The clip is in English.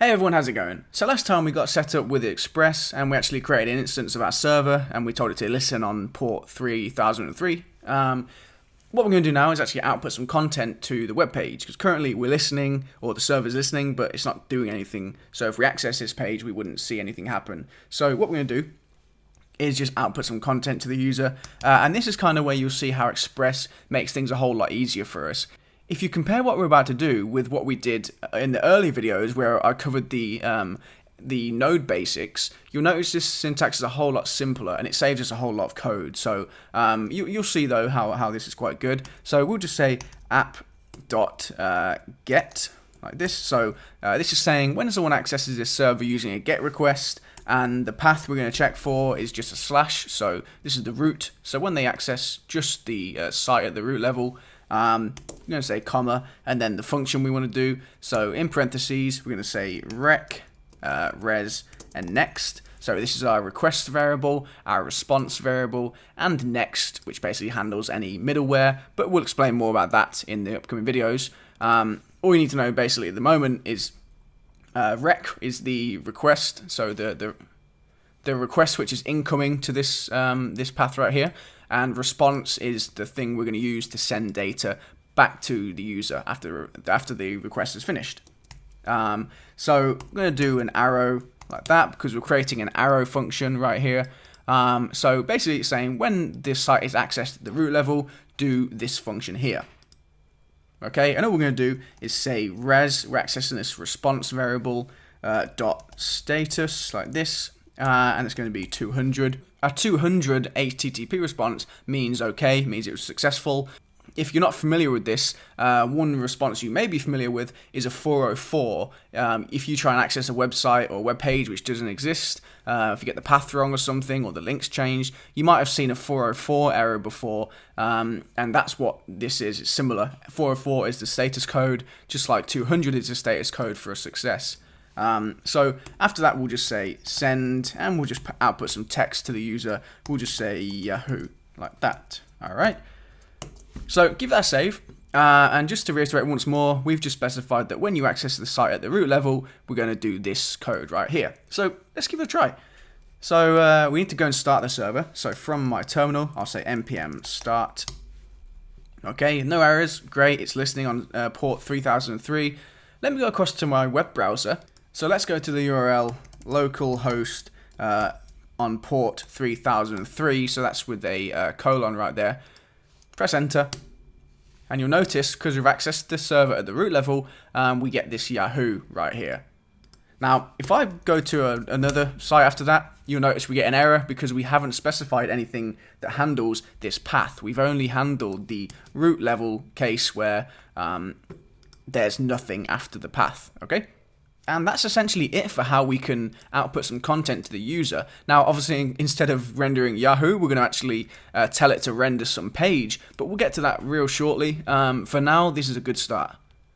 Hey everyone, how's it going? So last time we got set up with Express and we actually created an instance of our server and we told it to listen on port 3003. What we're going to do now is actually output some content to the web page, because currently we're listening, or the server's listening, but it's not doing anything. So if we access this page, we wouldn't see anything happen. So what we're going to do is just output some content to the user, and this is kind of where you'll see how Express makes things a whole lot easier for us. If you compare what we're about to do with what we did in the early videos where I covered the node basics, you'll notice this syntax is a whole lot simpler and it saves us a whole lot of code. So you'll see though how this is quite good. So we'll just say app.get like this. So this is saying when someone accesses this server using a GET request, and the path we're going to check for is just a slash. So this is the root. So when they access just the site at the root level, I'm going to say comma, and then the function we want to do. So in parentheses, we're going to say rec, res, and next. So this is our request variable, our response variable, and next, which basically handles any middleware, but we'll explain more about that in the upcoming videos. All you need to know basically at the moment is rec is the request, so the request which is incoming to this this path right here, and response is the thing we're going to use to send data back to the user after the request is finished. So I'm going to do an arrow like that because we're creating an arrow function right here. So basically it's saying when this site is accessed at the root level, do this function here. Okay, and all we're going to do is say res, we're accessing this response variable, dot status like this, and it's going to be 200. A 200 HTTP response means okay, means it was successful. If you're not familiar with this, one response you may be familiar with is a 404. If you try and access a website or a web page which doesn't exist, if you get the path wrong or something, or the link's changed, you might have seen a 404 error before, and that's what this is. It's similar. 404 is the status code, just like 200 is the status code for a success. So after that, we'll just say send, and we'll just output some text to the user. We'll just say Yahoo, like that. All right. So give that a save. And just to reiterate once more, we've just specified that when you access the site at the root level, we're going to do this code right here. So let's give it a try. So we need to go and start the server. So from my terminal, I'll say npm start. Okay, no errors. Great. It's listening on port 3003. Let me go across to my web browser. So let's go to the URL localhost on port 3003. So that's with a colon right there. Press enter. And you'll notice, because we've accessed the server at the root level, we get this Yahoo right here. Now, if I go to another site after that, you'll notice we get an error because we haven't specified anything that handles this path. We've only handled the root level case where there's nothing after the path, okay? And that's essentially it for how we can output some content to the user. Now, obviously, instead of rendering Yahoo, we're going to actually tell it to render some page, but we'll get to that real shortly. For now, this is a good start.